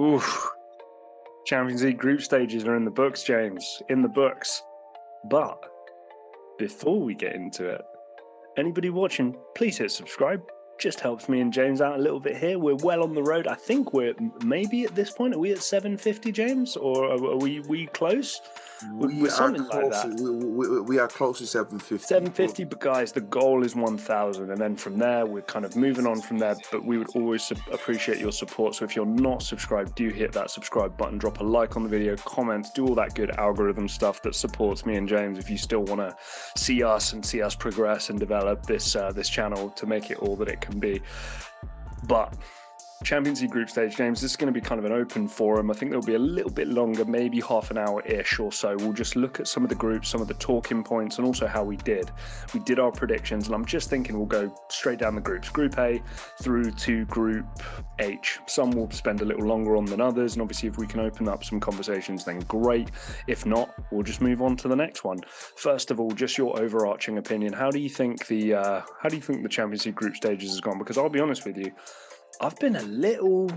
Oof. Champions League group stages are in the books, James. In the books. But before we get into it, anybody watching, please hit subscribe. Just helps me and James out a little bit here. We're well on the road. I think we're maybe at this point. Are we at 750, James? Or are we close? We are something close. like that. We are close to 750. 750, but guys, the goal is 1,000. And then from there, we're kind of moving on from there. But we would always appreciate your support. So if you're not subscribed, do hit that subscribe button. Drop a like on the video, comment, do all that good algorithm stuff that supports me and James if you still want to see us progress and develop this channel to make it all that it can be. But Champions League group stage, James, this is going to be kind of an open forum. I think there'll be a little bit longer, maybe half an hour-ish or so. We'll just look at some of the groups, some of the talking points, and also how we did. We did our predictions, and I'm just thinking we'll go straight down the groups. Group A through to Group H. Some will spend a little longer on than others, and obviously if we can open up some conversations, then great. If not, we'll just move on to the next one. First of all, just your overarching opinion. How do you think the Champions League group stages has gone? Because I'll be honest with you, I've been a little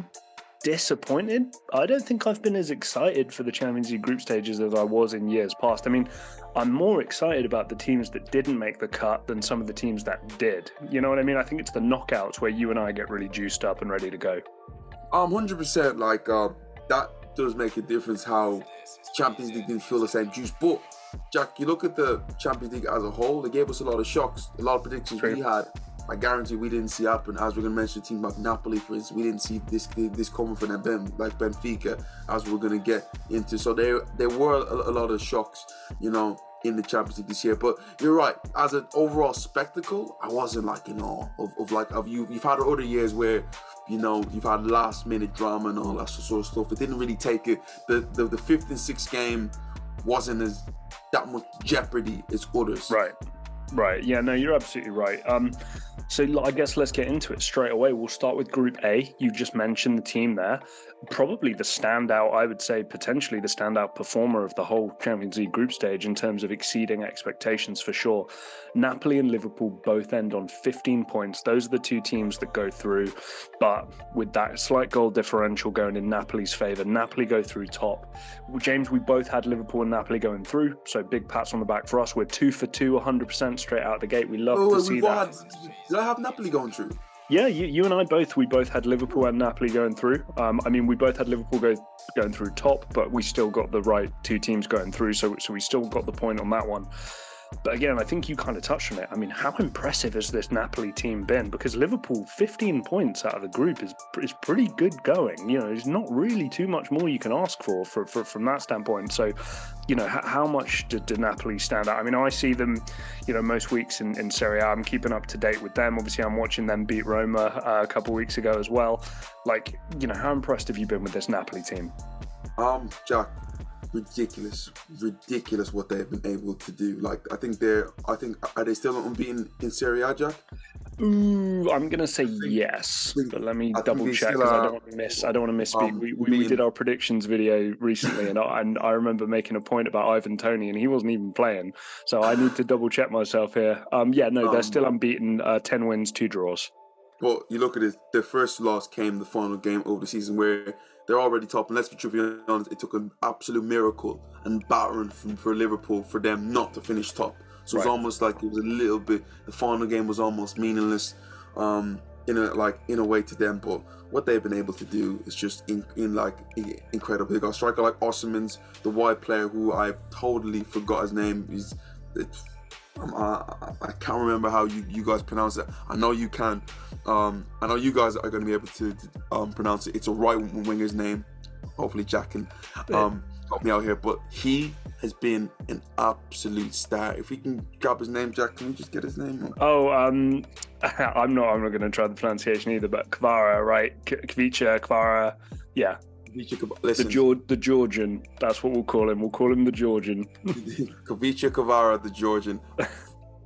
disappointed. I don't think I've been as excited for the Champions League group stages as I was in years past. I mean, I'm more excited about the teams that didn't make the cut than some of the teams that did. You know what I mean? I think it's the knockouts where you and I get really juiced up and ready to go. 100%. That does make a difference how Champions League didn't feel the same juice. But, Jack, you look at the Champions League as a whole, they gave us a lot of shocks, a lot of predictions we had. I guarantee we didn't see happen. As we're going to mention a team like Napoli, for instance, we didn't see this coming from them, like Benfica, as we're going to get into. So there were a lot of shocks, in the Champions League this year. But you're right. As an overall spectacle, I wasn't like in awe of you. You've had other years where, you've had last minute drama and all that sort of stuff. It didn't really take it. The fifth and sixth game wasn't that much jeopardy as others. Right. Yeah, no, you're absolutely right. So I guess let's get into it straight away. We'll start with Group A. You just mentioned the team there. Probably the standout, I would say, potentially the standout performer of the whole Champions League group stage in terms of exceeding expectations for sure. Napoli and Liverpool both end on 15 points. Those are the two teams that go through. But with that slight goal differential going in Napoli's favour, Napoli go through top. James, we both had Liverpool and Napoli going through. So big pats on the back for us. We're 2 for 2, 100% straight out the gate. We love to see that. Did I have Napoli going through? Yeah, you and I we both had Liverpool and Napoli going through. We both had Liverpool going through top, but we still got the right two teams going through, so we still got the point on that one. But again, I think you kind of touched on it. I mean, how impressive has this Napoli team been? Because Liverpool, 15 points out of the group is pretty good going. There's not really too much more you can ask for from that standpoint. So, how much did Napoli stand out? I mean, I see them, most weeks in Serie A. I'm keeping up to date with them. Obviously, I'm watching them beat Roma a couple of weeks ago as well. How impressed have you been with this Napoli team? Jack, ridiculous what they've been able to do. Are they still unbeaten in Serie A, Jack? Ooh, I'm gonna say yes, but let me double check because I don't want to misspeak. We did our predictions video recently, and I remember making a point about Ivan Toney, and he wasn't even playing, so I need to double check myself here. They're still unbeaten, 10 wins, 2 draws. But you look at it, their first loss came the final game of the season where they're already top. And let's be truthfully honest, it took an absolute miracle and battering for Liverpool for them not to finish top. So It's almost like it was a little bit, the final game was almost meaningless in a way to them. But what they've been able to do is just incredible. They got a striker like Osimhen's, the wide player who I totally forgot his name. I can't remember how you guys pronounce it. I know you can. I know you guys are going to be able to pronounce it. It's a right winger's name. Hopefully Jack can help me out here. But he has been an absolute star. If we can grab his name, Jack, can we just get his name? I'm not going to try the pronunciation either. But Kvara, right? Kvicha, Kvara, yeah. Listen, the Georgian, that's what we'll call him. We'll call him the Georgian. Kvicha Kvara, the Georgian.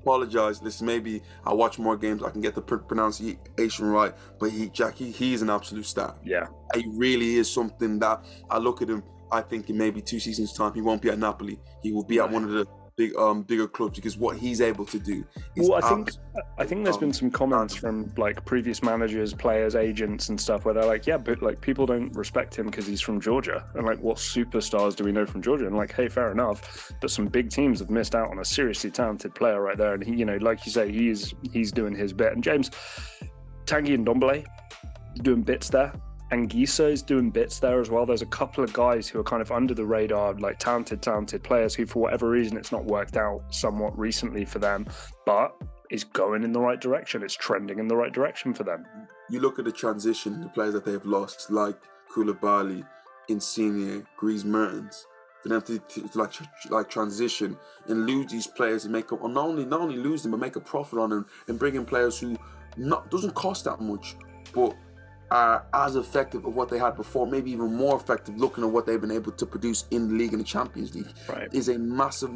Apologize. Listen, maybe I'll watch more games. I can get the pronunciation right. But he's an absolute star. Yeah. He really is something that I look at him. I think in maybe 2 seasons' time, he won't be at Napoli. He will be at one of the bigger clubs, because what he's able to do is well, I think there's been some comments from like previous managers, players, agents and stuff where they're like, yeah, but like people don't respect him because he's from Georgia, and like what superstars do we know from Georgia? And like, hey, fair enough, but some big teams have missed out on a seriously talented player right there, and he, you know, like you say, he's doing his bit. And James, Tanguy and Ndombele doing bits there. Anguissa is doing bits there as well. There's a couple of guys who are kind of under the radar, like talented players who, for whatever reason, it's not worked out somewhat recently for them, but is going in the right direction. It's trending in the right direction for them. You look at the transition, the players that they've lost, like Koulibaly, Insigne, Griezmann, Mertens, for them to like transition and lose these players and make up, or not only lose them, but make a profit on them and bring in players who doesn't cost that much, but are as effective of what they had before, maybe even more effective, looking at what they've been able to produce in the league and the Champions League. Right. Is a massive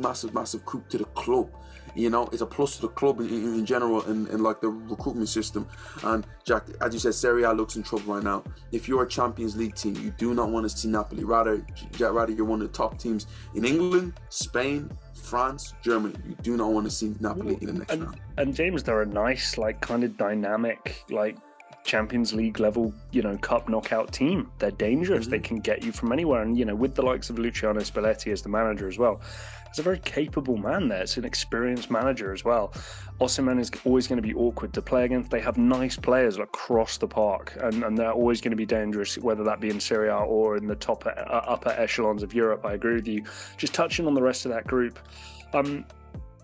coup to the club. You know, it's a plus to the club in general, in like the recruitment system. And Jack, as you said, Serie A looks in trouble right now. If you're a Champions League team, you do not want to see Napoli. Rather you're one of the top teams in England, Spain, France, Germany. You do not want to see Napoli in the next round. And James, they're a nice, like, kind of dynamic, like, Champions League level, you know, cup knockout team. They're dangerous. Mm-hmm. They can get you from anywhere. And, you know, with the likes of Luciano Spalletti as the manager as well, it's a very capable man there. It's an experienced manager as well. Osimhen is always going to be awkward to play against. They have nice players across the park, and they're always going to be dangerous, whether that be in Serie A or in the upper echelons of Europe. I agree with you. Just touching on the rest of that group,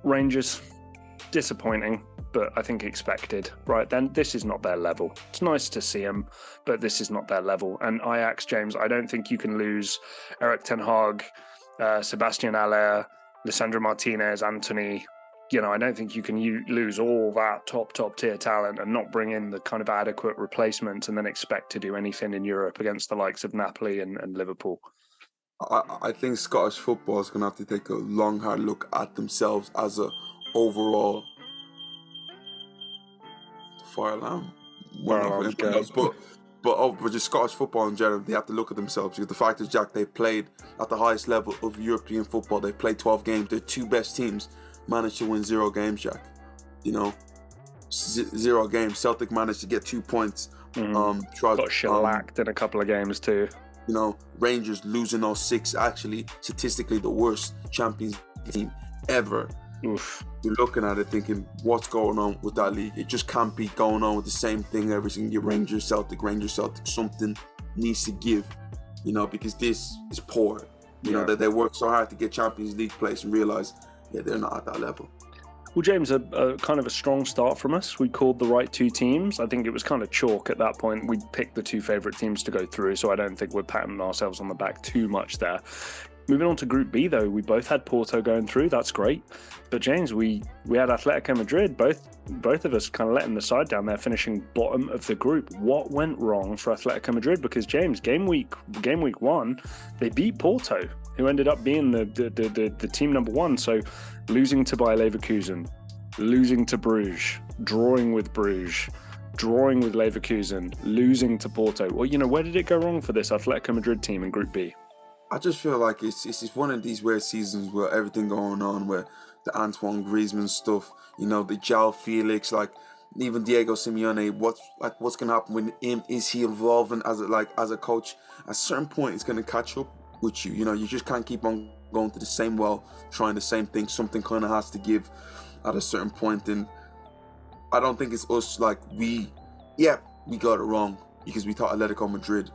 Rangers, disappointing, but I think expected, right? Then this is not their level. It's nice to see them, but this is not their level. And Ajax, James, I don't think you can lose Erik ten Hag, Sebastian Haller, Lisandro Martinez, Anthony. You know, I don't think you can lose all that top tier talent and not bring in the kind of adequate replacement and then expect to do anything in Europe against the likes of Napoli and Liverpool. I think Scottish football is going to have to take a long, hard look at themselves as a overall fire alarm. But just Scottish football in general, they have to look at themselves, because the fact is, Jack, they've played at the highest level of European football. They've played 12 games. Their two best teams managed to win 0 games, Jack. You know, 0 games. Celtic managed to get 2 points. Got shellacked in a couple of games too. You know, Rangers losing those 6, actually statistically the worst Champions team ever. Oof. You're looking at it thinking, what's going on with that league? It just can't be going on with the same thing every single year. Rangers, Celtic, something needs to give, you know, because this is poor. You know, that they work so hard to get Champions League place and realize, they're not at that level. Well, James, a kind of a strong start from us. We called the right 2 teams. I think it was kind of chalk at that point. We picked the 2 favourite teams to go through, so I don't think we're patting ourselves on the back too much there. Moving on to Group B, though, we both had Porto going through. That's great. But James, we had Atletico Madrid, both of us kind of letting the side down there, finishing bottom of the group. What went wrong for Atletico Madrid? Because James, game week 1, they beat Porto, who ended up being the team number 1. So losing to Bayer Leverkusen, losing to Bruges, drawing with Bruges, drawing with Leverkusen, losing to Porto. Well, you know, where did it go wrong for this Atletico Madrid team in Group B? I just feel like it's just one of these weird seasons where everything going on, where the Antoine Griezmann stuff, you know, the João Felix, like even Diego Simeone, what's gonna happen with him? Is he evolving as a coach? At a certain point, it's gonna catch up with you. You know, you just can't keep on going to the same well, trying the same thing. Something kind of has to give at a certain point, and I don't think it's us. Like we got it wrong because we thought Atletico Madrid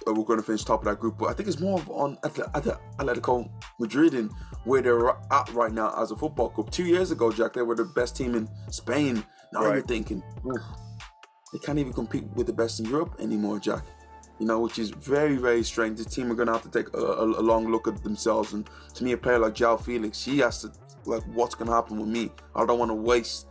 we're going to finish top of that group, but I think it's more on Atletico Madrid and where they're at right now as a football club. 2 years ago, Jack, they were the best team in Spain. Now You're thinking, they can't even compete with the best in Europe anymore, Jack. You know, which is very, very strange. This team are going to have to take a long look at themselves. And to me, a player like João Felix, he has to, like, what's going to happen with me? I don't want to waste,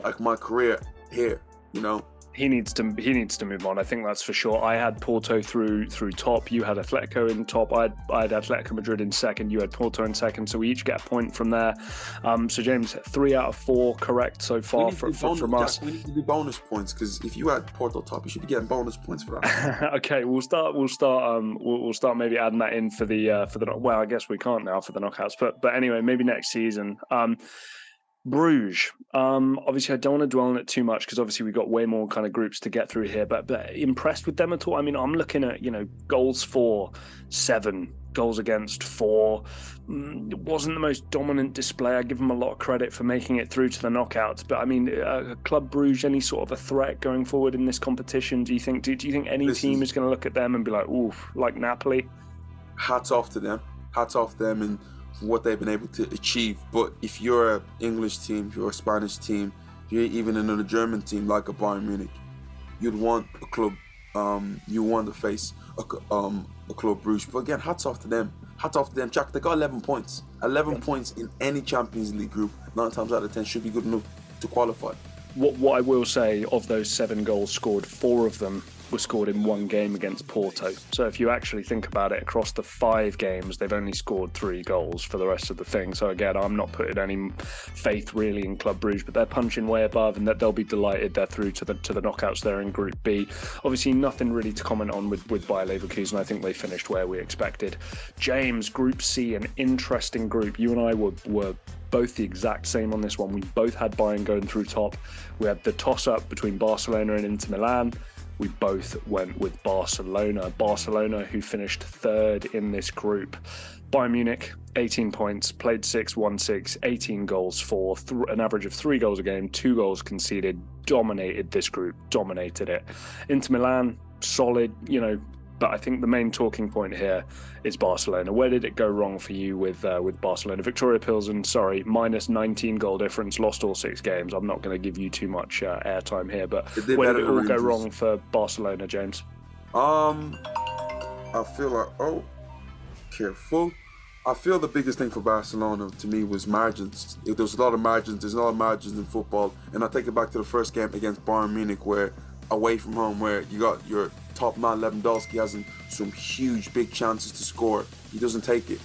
like, my career here, you know? he needs to move on. I think that's for sure. I had Porto through top. You had Atletico in top. I had Atletico Madrid in second. You had Porto in second. So we each get a point from there. So James, 3 out of 4 correct so far from us. We need to do bonus points, because if you had Porto top, you should be getting bonus points for that. Okay, we'll start maybe adding that in for the well, I guess we can't now for the knockouts, but anyway, maybe next season. Bruges. Obviously, I don't want to dwell on it too much because obviously we've got way more kind of groups to get through here. But impressed with them at all? I mean, I'm looking at goals for 7, goals against 4. It wasn't the most dominant display. I give them a lot of credit for making it through to the knockouts. But I mean, Club Bruges, any sort of a threat going forward in this competition? Do you think any team is going to look at them and be like, oof, like Napoli? Hats off to them. And what they've been able to achieve. But if you're an English team, if you're a Spanish team, if you're even another German team like a Bayern Munich, you'd want a club, you want to face a Club Bruges. But again, hats off to them, Jack. They got 11 points. 11 points in any Champions League group, 9 times out of 10 should be good enough to qualify. What I will say, of those 7 goals scored, 4 of them were scored in one game against Porto. So if you actually think about it, across the 5 games, they've only scored 3 goals for the rest of the thing. So again, I'm not putting any faith really in Club Bruges, but they're punching way above, and that they'll be delighted they're through to the knockouts there in Group B. Obviously, nothing really to comment on with Bayer Leverkusen. I think they finished where we expected. James, Group C, an interesting group. You and I were both the exact same on this one. We both had Bayern going through top. We had the toss-up between Barcelona and Inter Milan. We both went with Barcelona. Barcelona, who finished 3rd in this group. Bayern Munich, 18 points, played 6, won 6, 18 goals for, an average of 3 goals a game, 2 goals conceded, dominated this group, dominated it. Inter Milan, solid, but I think the main talking point here is Barcelona. Where did it go wrong for you with Barcelona? Victoria Pilsen, sorry, minus 19 goal difference, lost all 6 games. I'm not going to give you too much airtime here, but where did it all go wrong for Barcelona, James? I feel like, careful. I feel the biggest thing for Barcelona to me was margins. There's a lot of margins. There's a lot of margins in football. And I take it back to the first game against Bayern Munich, where away from home, where you got your top man Lewandowski has some huge big chances to score. He doesn't take it,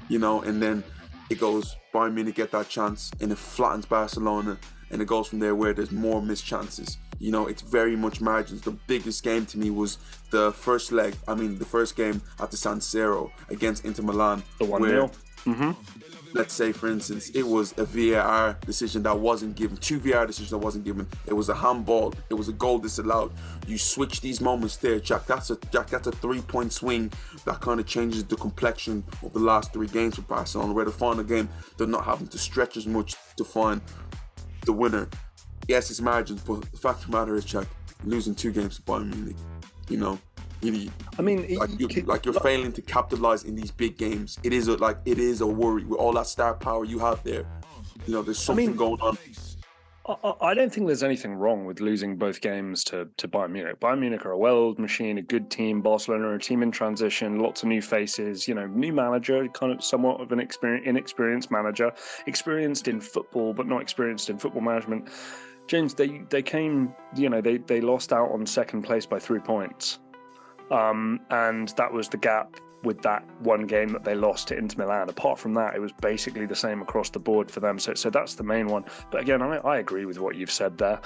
and then it goes, Bayern Munich get that chance and it flattens Barcelona, and it goes from there where there's more missed chances. It's very much margins. The biggest game to me was the first game at the San Siro against Inter Milan. The 1-0. Let's say, for instance, it was a VAR decision that wasn't given, 2 VAR decisions that wasn't given. It was a handball. It was a goal disallowed. You switch these moments there, Jack. That's a 3-point swing that kind of changes the complexion of the last 3 games for Barcelona, where the final game they're not having to stretch as much to find the winner. Yes, it's margins, but the fact of the matter is, Jack, losing 2 games to Bayern Munich, you're failing to capitalize in these big games. It is a worry with all that star power you have there. There's something going on. I don't think there's anything wrong with losing both games to Bayern Munich. Bayern Munich are a well-oiled machine, a good team. Barcelona are a team in transition, lots of new faces, new manager, kind of somewhat of an inexperienced manager, experienced in football but not experienced in football management. James, they came, they lost out on second place by 3 points. And that was the gap with that one game that they lost to Inter Milan. Apart from that, it was basically the same across the board for them. So that's the main one. But again, I agree with what you've said there.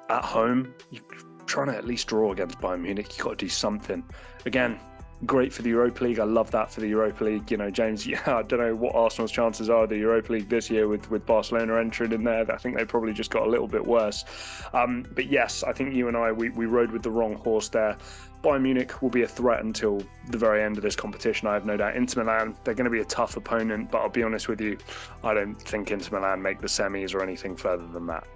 At home, you're trying to at least draw against Bayern Munich. You've got to do something. Again, great for the Europa League. I love that for the Europa League. James, I don't know what Arsenal's chances are of the Europa League this year with Barcelona entering in there. I think they probably just got a little bit worse. But yes, I think you and I, we rode with the wrong horse there. Bayern Munich will be a threat until the very end of this competition, I have no doubt. Inter Milan, they're going to be a tough opponent, but I'll be honest with you, I don't think Inter Milan make the semis or anything further than that.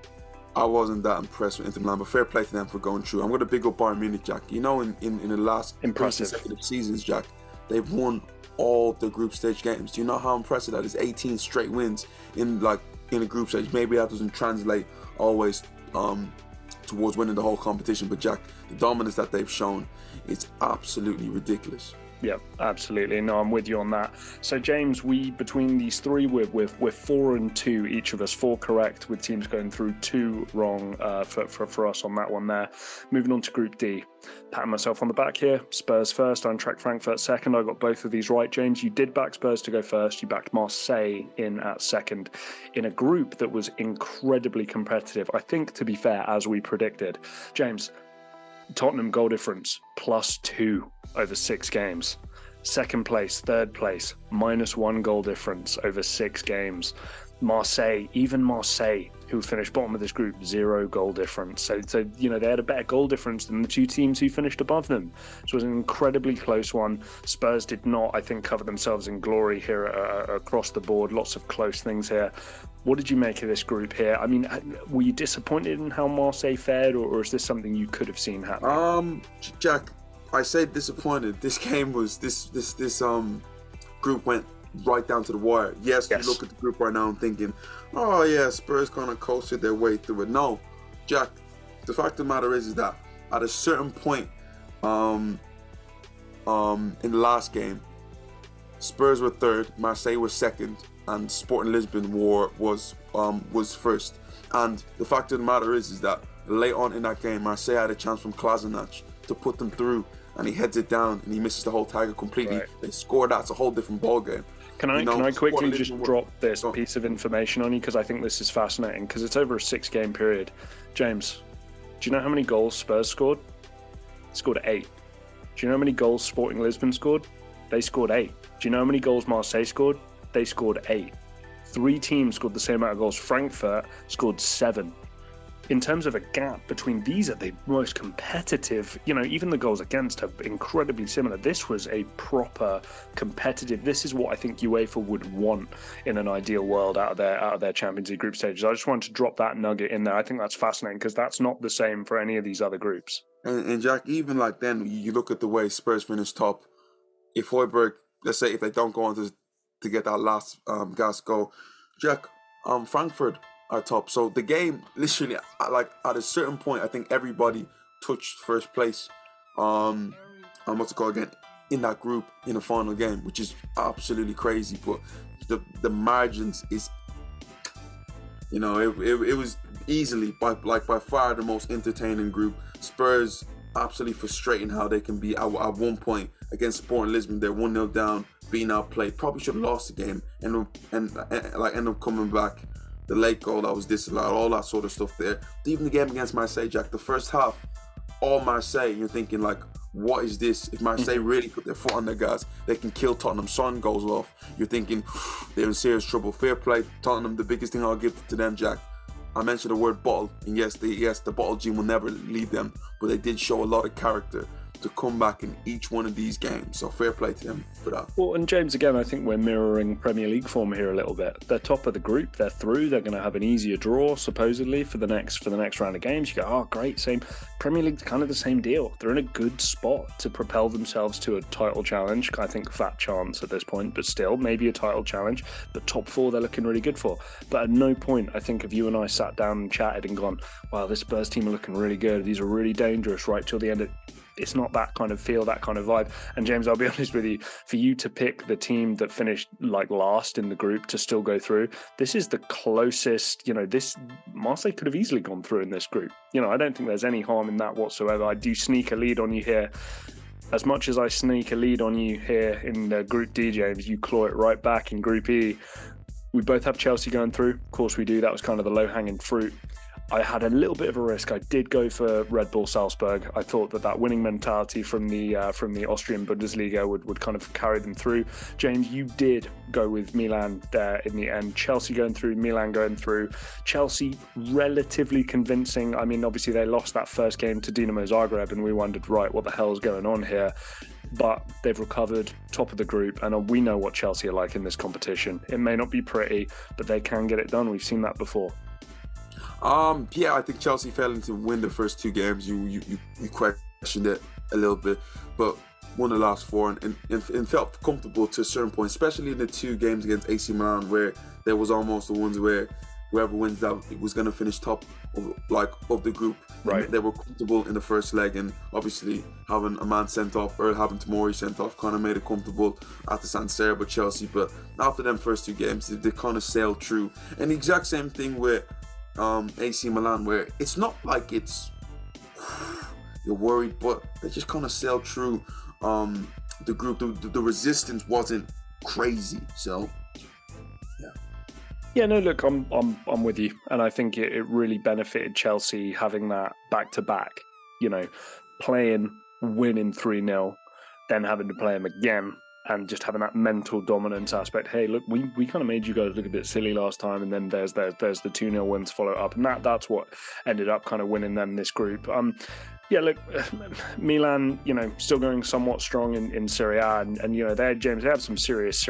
I wasn't that impressed with Inter Milan, but fair play to them for going through. I'm going to big up Bayern Munich, Jack. In the last 3 consecutive seasons, Jack, they've won all the group stage games. Do you know how impressive that is? 18 straight wins in a group stage. Maybe that doesn't translate always towards winning the whole competition, but Jack, the dominance that they've shown is absolutely ridiculous. Yeah, absolutely. No, I'm with you on that. So, James, we between these three, we're 4-2, each of us, 4 correct, with teams going through 2 wrong for us on that one there. Moving on to Group D. Patting myself on the back here. Spurs first, Eintracht Frankfurt second. I got both of these right, James. You did back Spurs to go first. You backed Marseille in at second in a group that was incredibly competitive. I think, to be fair, as we predicted. James, Tottenham goal difference +2 over 6 games. Second place, third place, -1 goal difference over 6 games. Marseille, who finished bottom of this group, 0 goal difference. So they had a better goal difference than the 2 teams who finished above them. So it was an incredibly close one. Spurs did not, I think, cover themselves in glory here across the board. Lots of close things here. What did you make of this group here? I mean, were you disappointed in how Marseille fared, or is this something you could have seen happen? Jack, I said disappointed. This game was this group went right down to the wire. Yes, you look at the group right now and thinking, oh yeah, Spurs kind of coasted their way through it. No, Jack, the fact of the matter is that at a certain point in the last game, Spurs were third, Marseille was second, and Sporting Lisbon was first. And the fact of the matter is that late on in that game, Marseille had a chance from Kolasinac to put them through, and he heads it down and he misses the whole target completely. Right. They score that. It's a whole different ball game. Can I quickly just drop this piece of information on you, because I think this is fascinating, because it's over a 6-game period. James, do you know how many goals Spurs scored? Scored 8. Do you know how many goals Sporting Lisbon scored? They scored 8. Do you know how many goals Marseille scored? They scored 8. 3 teams scored the same amount of goals. Frankfurt scored 7. In terms of a gap between these are the most competitive, even the goals against are incredibly similar. This was a proper competitive. This is what I think UEFA would want in an ideal world out of their Champions League group stages. I just wanted to drop that nugget in there. I think that's fascinating, because that's not the same for any of these other groups. And Jack, even like then, you look at the way Spurs finished top. If Højbjerg, let's say if they don't go on to get that last gas goal, Jack, Frankfurt are top. So the game, literally, like at a certain point, I think everybody touched first place. What's it called again? In that group in the final game, which is absolutely crazy. But the margins is, it was easily by far the most entertaining group. Spurs absolutely frustrating how they can be at one point against Sporting Lisbon. They're 1-0 down, being outplayed. Probably should have lost the game and end up coming back. The late goal that was disallowed, all that sort of stuff there. Even the game against Marseille, Jack, the first half, all Marseille, you're thinking like, what is this? If Marseille really put their foot on the gas, they can kill Tottenham. Son goes off. You're thinking, they're in serious trouble. Fair play, Tottenham. The biggest thing I'll give to them, Jack, I mentioned the word bottle, and yes, the bottle gene will never leave them, but they did show a lot of character to come back in each one of these games. So fair play to them for that. Well, and James, again, I think we're mirroring Premier League form here a little bit. They're top of the group. They're through. They're going to have an easier draw, supposedly, for the next round of games. You go, oh, great, same. Premier League's kind of the same deal. They're in a good spot to propel themselves to a title challenge. I think fat chance at this point, but still, maybe a title challenge. But top 4, they're looking really good for. But at no point, I think, if you and I sat down and chatted and gone, wow, this Spurs team are looking really good. These are really dangerous right till the end of... It's not that kind of feel, that kind of vibe. And James, I'll be honest with you, for you to pick the team that finished like last in the group to still go through, this is the closest, this Marseille could have easily gone through in this group. I don't think there's any harm in that whatsoever. I do sneak a lead on you here. As much as I sneak a lead on you here in Group D, James, you claw it right back in Group E. We both have Chelsea going through. Of course we do. That was kind of the low-hanging fruit. I had a little bit of a risk. I did go for Red Bull Salzburg. I thought that winning mentality from the Austrian Bundesliga would kind of carry them through. James, you did go with Milan there in the end. Chelsea going through, Milan going through. Chelsea relatively convincing. I mean, obviously they lost that first game to Dinamo Zagreb, and we wondered, right, what the hell's going on here? But they've recovered, top of the group, and we know what Chelsea are like in this competition. It may not be pretty, but they can get it done. We've seen that before. Yeah, I think Chelsea failing to win the first 2 games, you questioned it a little bit, but won the last 4 and felt comfortable to a certain point, especially in the 2 games against AC Milan, where there was almost the ones where whoever wins that it was going to finish top of the group. Right. And they were comfortable in the first leg, and obviously having a man sent off or having Tomori sent off kind of made it comfortable at the San Siro with Chelsea. But after them first two games, they kind of sailed through. And the exact same thing with AC Milan, where it's not like it's you're worried, but they just kind of sailed through the group. The resistance wasn't crazy, so yeah. No, look, I'm with you, and I think it really benefited Chelsea having that back to back. You know, playing, winning 3-0, then having to play them again, and just having that mental dominance aspect. Hey, look, we kind of made you guys look a bit silly last time, and then there's the 2-0 win to follow up, and that's what ended up kind of winning them this group. Yeah, look, Milan, you know, still going somewhat strong in Serie A, and you know, they have some serious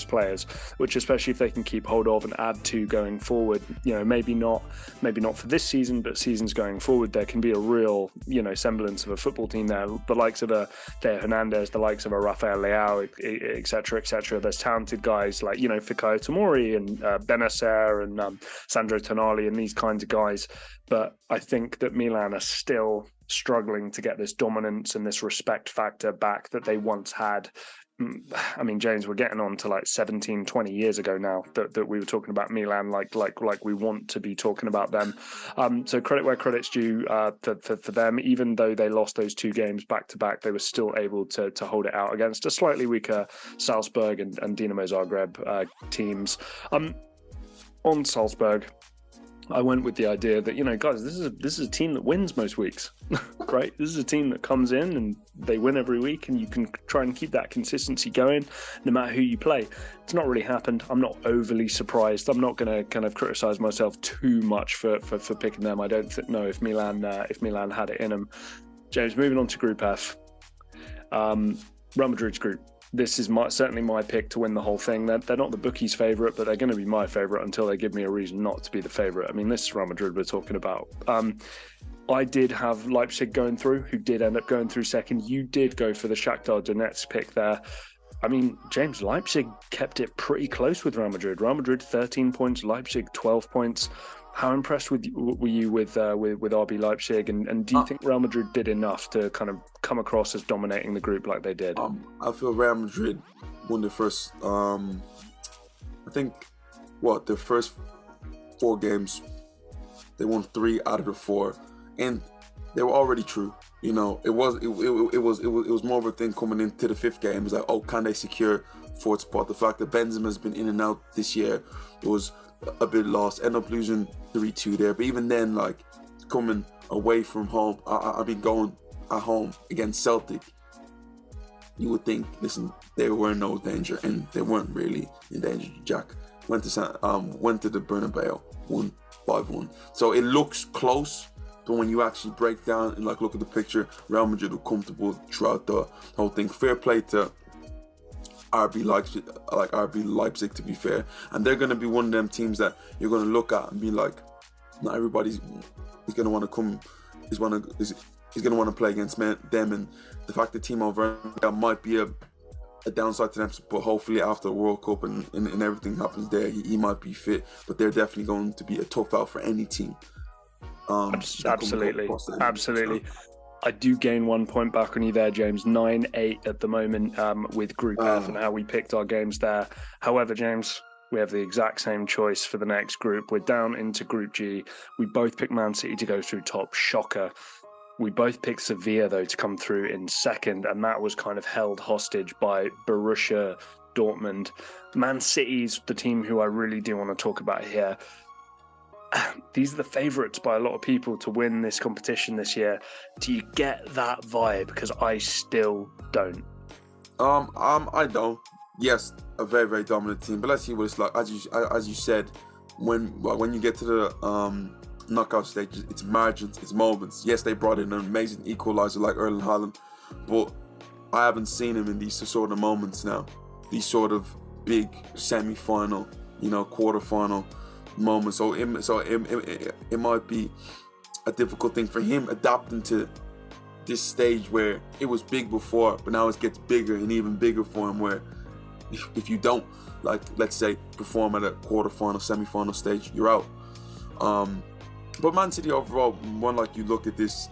players, which especially if they can keep hold of and add to going forward, you know, maybe not for this season, but seasons going forward, there can be a real, you know, semblance of a football team there. The likes of a Theo Hernandez, the likes of a Rafael Leao, etc. There's talented guys like, you know, Fikayo Tomori and Benacer and Sandro Tonali and these kinds of guys. But I think that Milan are still struggling to get this dominance and this respect factor back that they once had. I mean, James, we're getting on to like 17, 20 years ago now that we were talking about Milan like we want to be talking about them. So credit where credit's due for them. Even though they lost those two games back to back, they were still able to hold it out against a slightly weaker Salzburg and Dinamo Zagreb teams. On Salzburg, I went with the idea that, you know, guys, this is a team that wins most weeks, right? This is a team that comes in and they win every week, and you can try and keep that consistency going no matter who you play. It's not really happened. I'm not overly surprised. I'm not going to kind of criticize myself too much for picking them. I don't know if Milan had it in them. James, moving on to Group F, Real Madrid's group. This is certainly my pick to win the whole thing. They're not the bookies' favourite, but they're going to be my favourite until they give me a reason not to be the favourite. I mean, this is Real Madrid we're talking about. I did have Leipzig going through, who did end up going through second. You did go for the Shakhtar Donetsk pick there. I mean, James, Leipzig kept it pretty close with Real Madrid. Real Madrid 13 points, Leipzig 12 points. How impressed were you with RB Leipzig, and do you think Real Madrid did enough to kind of come across as dominating the group like they did? I feel Real Madrid won the first, I think, the first 4 games, they won 3 out of the 4, and they were already true. You know, it was more of a thing coming into the 5th game. It was like, oh, can they secure 4th spot? The fact that Benzema's been in and out this year, it was a bit lost. End up losing 3-2 there, but even then, like, coming away from home, I mean, going at home against Celtic, you would think, listen, they were in no danger, and they weren't really in danger. Jack went to the Bernabeu, won 5-1. So it looks close, but when you actually break down and like look at the picture, Real Madrid were comfortable throughout the whole thing. Fair play to RB Leipzig, to be fair, and they're going to be one of them teams that you're going to look at and be like, not everybody's is going to want to come, is going to want to play against them, and the fact that Timo Werner might be a downside to them, but hopefully after the World Cup and everything happens there, he might be fit, but they're definitely going to be a tough out for any team. Absolutely. I do gain 1 point back on you there, James. 9-8 at the moment with Group F and how we picked our games there. However, James, we have the exact same choice for the next group. We're down into Group G. We both picked Man City to go through top. Shocker. We both picked Sevilla, though, to come through in second, and that was kind of held hostage by Borussia Dortmund. Man City's the team who I really do want to talk about here. These are the favourites by a lot of people to win this competition this year. Do you get that vibe? Because I still don't. I don't. Yes, a very, very dominant team, but let's see what it's like. As you said, when you get to the knockout stage, it's margins, it's moments. Yes, they brought in an amazing equalizer like Erling Haaland, but I haven't seen him in these sort of moments now. These sort of big semi-final, quarter-final moments. So it might be a difficult thing for him adapting to this stage where it was big before, but now it gets bigger and even bigger for him, where If you don't, like, let's say, perform at a quarter-final, semi-final stage, you're out. But Man City overall, one, like, you look at this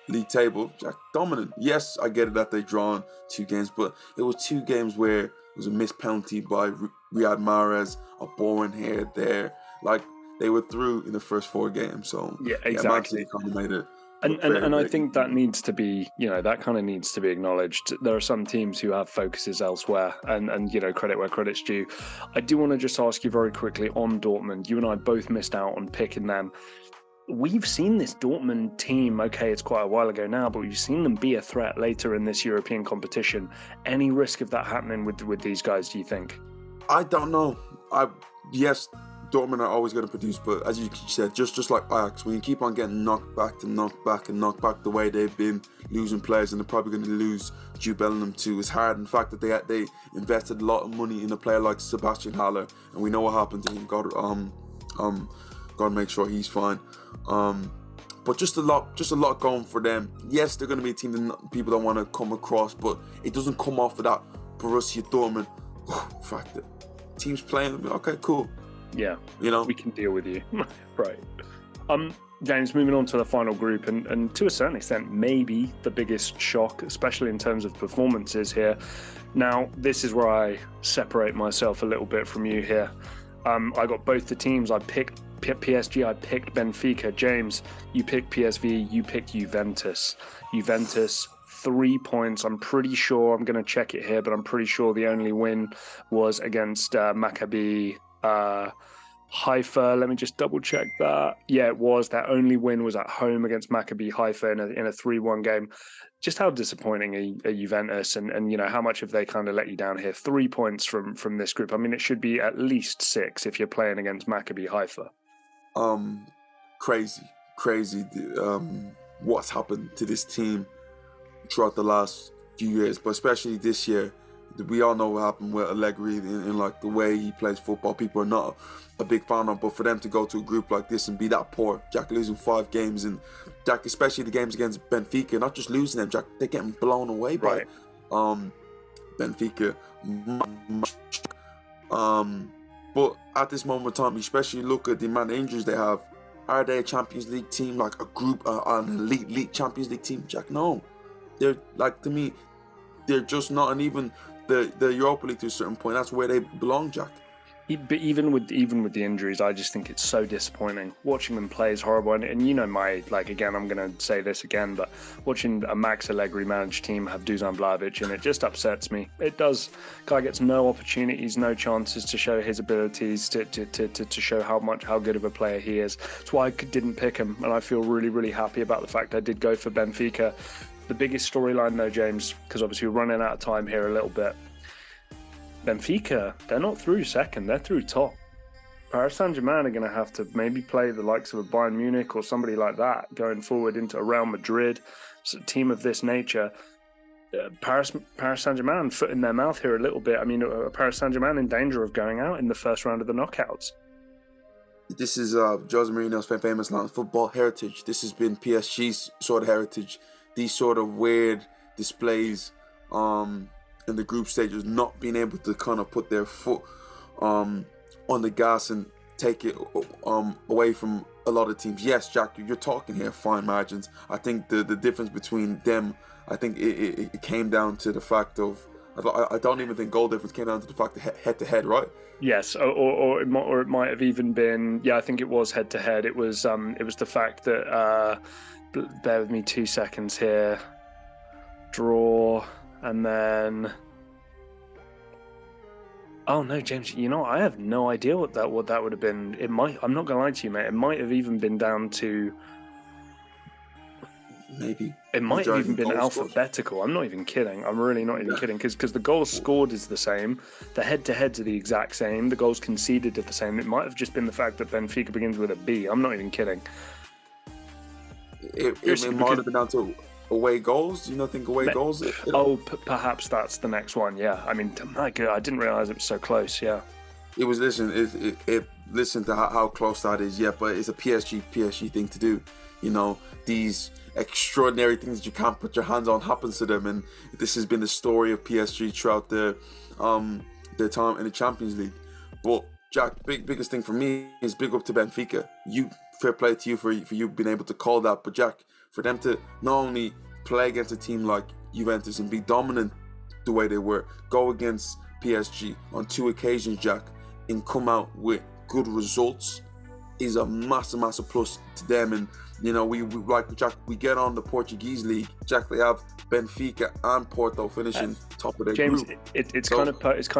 league table, Jack, dominant. Yes, I get it that they drawn 2 games, but it was 2 games where it was a missed penalty by Riyad Mahrez, a boring hair there. Like, they were through in the first 4 games. So yeah, exactly. Man City kind of made it. And I think that needs to be, that kind of needs to be acknowledged. There are some teams who have focuses elsewhere, and credit where credit's due. I do want to just ask you very quickly on Dortmund. You and I both missed out on picking them. We've seen this Dortmund team, okay, it's quite a while ago now, but we've seen them be a threat later in this European competition. Any risk of that happening with these guys, do you think? I don't know. Yes, Dortmund are always going to produce, but as you said, just like Ajax, when you keep on getting knocked back the way they've been losing players, and they're probably going to lose Jude Bellingham too, it's hard. In fact, that they invested a lot of money in a player like Sebastian Haller, and we know what happened to him. Got to make sure he's fine. But just a lot going for them. Yes, they're going to be a team that people don't want to come across, but it doesn't come off of that Borussia Dortmund. Fact that teams playing, okay, cool. Yeah, we can deal with you. Right. James, moving on to the final group, and to a certain extent, maybe the biggest shock, especially in terms of performances here. Now, this is where I separate myself a little bit from you here. I got both the teams. I picked PSG, I picked Benfica. James, you picked PSV, you picked Juventus. Juventus, 3 points. I'm pretty sure, I'm going to check it here, but I'm pretty sure the only win was against Maccabi Haifa. Let me just double check that. Yeah, it was. That only win was at home against Maccabi Haifa in a 3-1 game. Just how disappointing are Juventus, and how much have they kind of let you down here? 3 points from this group. I mean, it should be at least 6 if you're playing against Maccabi Haifa. Crazy. What's happened to this team throughout the last few years, but especially this year. We all know what happened with Allegri in like the way he plays football. People are not a big fan of, but for them to go to a group like this and be that poor, Jack, losing 5 games, and Jack, especially the games against Benfica, not just losing them, Jack, they're getting blown away by Benfica. But at this moment in time, especially look at the amount of injuries they have. Are they a Champions League team, like a group, an elite Champions League team? Jack, no. They're like, to me, they're just not, and even the Europa League to a certain point, that's where they belong, Jack. But even with the injuries, I just think it's so disappointing. Watching them play is horrible, and again, I'm going to say this again, but watching a Max Allegri managed team have Dusan Vlahovic, and it just upsets me. It does. Guy gets no opportunities, no chances to show his abilities, to show how good of a player he is. That's why I didn't pick him, and I feel really, really happy about the fact I did go for Benfica. The biggest storyline, though, James, because obviously we're running out of time here a little bit. Benfica, they're not through second, they're through top. Paris Saint-Germain are going to have to maybe play the likes of a Bayern Munich or somebody like that going forward into a Real Madrid, a team of this nature. Paris Saint-Germain foot in their mouth here a little bit. I mean, Paris Saint-Germain in danger of going out in the first round of the knockouts. This is Jose Mourinho's famous line, football heritage. This has been PSG's sort of heritage. These sort of weird displays in the group stages, not being able to kind of put their foot on the gas and take it away from a lot of teams. Yes, Jack, you're talking here fine margins. I think the difference between them, I think it came down to the fact of, I don't even think goal difference, came down to the fact that head-to-head, right? Yes, or it might have even been, I think it was head-to-head. It was the fact that, bear with me 2 seconds here, draw, and then... Oh no, James, I have no idea what that would have been. It might, I'm not going to lie to you, mate, it might have even been down to... Maybe. It might have even been alphabetical. I'm not even kidding. I'm really not even kidding. Because the goals scored is the same. The head-to-heads are the exact same. The goals conceded are the same. It might have just been the fact that Benfica begins with a B. I'm not even kidding. It might have been down to away goals. Do you not think away goals? Perhaps that's the next one. Yeah. I mean, my God, I didn't realise it was so close. Yeah. It was. Listen to how close that is. Yeah, but it's a PSG thing to do. these extraordinary things that you can't put your hands on happens to them, and this has been the story of PSG throughout their time in the Champions League. But Jack, biggest thing for me is big up to Benfica. Fair play to you for you being able to call that. But Jack, for them to not only play against a team like Juventus and be dominant the way they were, go against PSG on 2 occasions, Jack, and come out with good results is a massive plus to them. And we like Jack, we get on the Portuguese league, Jack. They have Benfica and Porto finishing top of their James, group. It's kind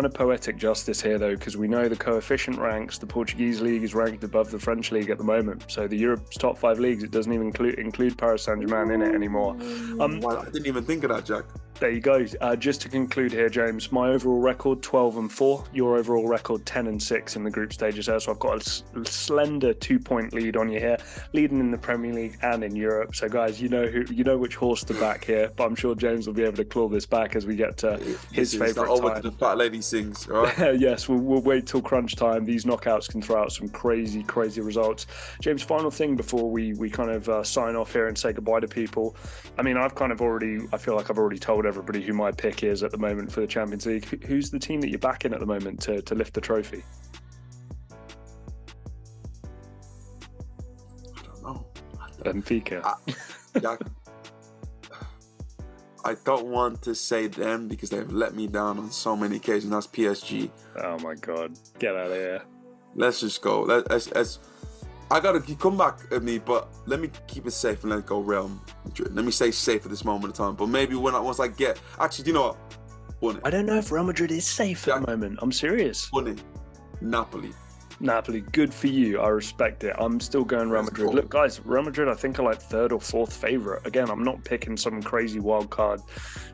of poetic justice here, though, because we know the coefficient ranks. The Portuguese league is ranked above the French league at the moment. So the Europe's top 5 leagues, it doesn't even include Paris Saint-Germain in it anymore. Well, I didn't even think of that, Jack. There you go. Just to conclude here, James, my overall record 12-4. Your overall record 10-6 in the group stages there. So I've got a slender 2-point lead on you here, leading in the Premier League and in Europe. So guys, you know which horse to back here. But I'm sure James will be able to claw this back as we get to his favourite time. Over to the fat lady sings, all right? Yes, we'll wait till crunch time. These knockouts can throw out some crazy results. James, final thing before we kind of sign off here and say goodbye to people. I mean, I feel like I've already told everybody who my pick is at the moment for the Champions League. Who's the team that you're backing at the moment to lift the trophy? I don't know. Benfica. I don't want to say them because they've let me down on so many occasions. That's PSG. Oh my God. Get out of here. Let's just go. Let's I gotta come back at me, but let me keep it safe and let it go Real Madrid. Let me stay safe at this moment of time. But maybe once I get... Actually, do you know what? I don't know if Real Madrid is safe at the moment. I'm serious. Napoli, good for you. I respect it. I'm still going Real Madrid. Look, guys, Real Madrid, I think, are like 3rd or 4th favourite. Again, I'm not picking some crazy wild card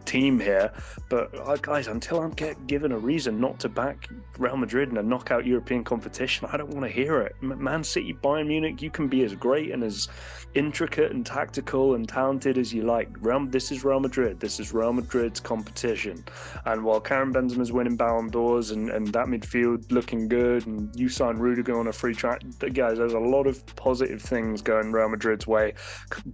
team here, but guys, until I'm given a reason not to back Real Madrid in a knockout European competition, I don't want to hear it. Man City, Bayern Munich, you can be as great and as intricate and tactical and talented as you like. This is Real Madrid. This is Real Madrid's competition. And while Karim Benzema's winning Ballon d'Ors and that midfield looking good, and you signed Rudiger on a free track, guys, there's a lot of positive things going Real Madrid's way.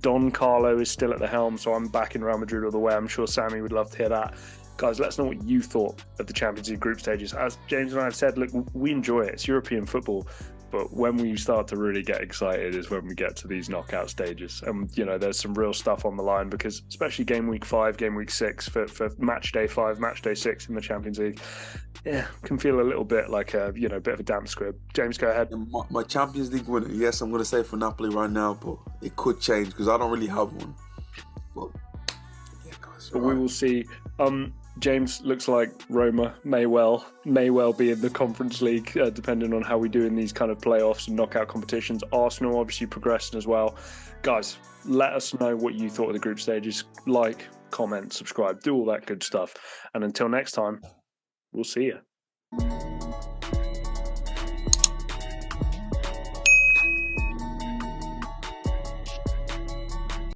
Don Carlo is still at the helm, so I'm backing Real Madrid all the way. I'm sure Sammy would love to hear that. Guys, let us know what you thought of the Champions League group stages. As James and I have said, look, we enjoy it. It's European football. But when we start to really get excited is when we get to these knockout stages. And, there's some real stuff on the line because especially game week 5, game week 6 for match day 5, match day 6 in the Champions League, can feel a little bit like a, bit of a damp squib. James, go ahead. My Champions League winner, yes, I'm going to say for Napoli right now, but it could change because I don't really have one. But, yeah, guys. But we will see. James, looks like Roma may well be in the Conference League, depending on how we do in these kind of playoffs and knockout competitions. Arsenal obviously progressing as well. Guys, let us know what you thought of the group stages. Like, comment, subscribe, do all that good stuff. And until next time, we'll see you.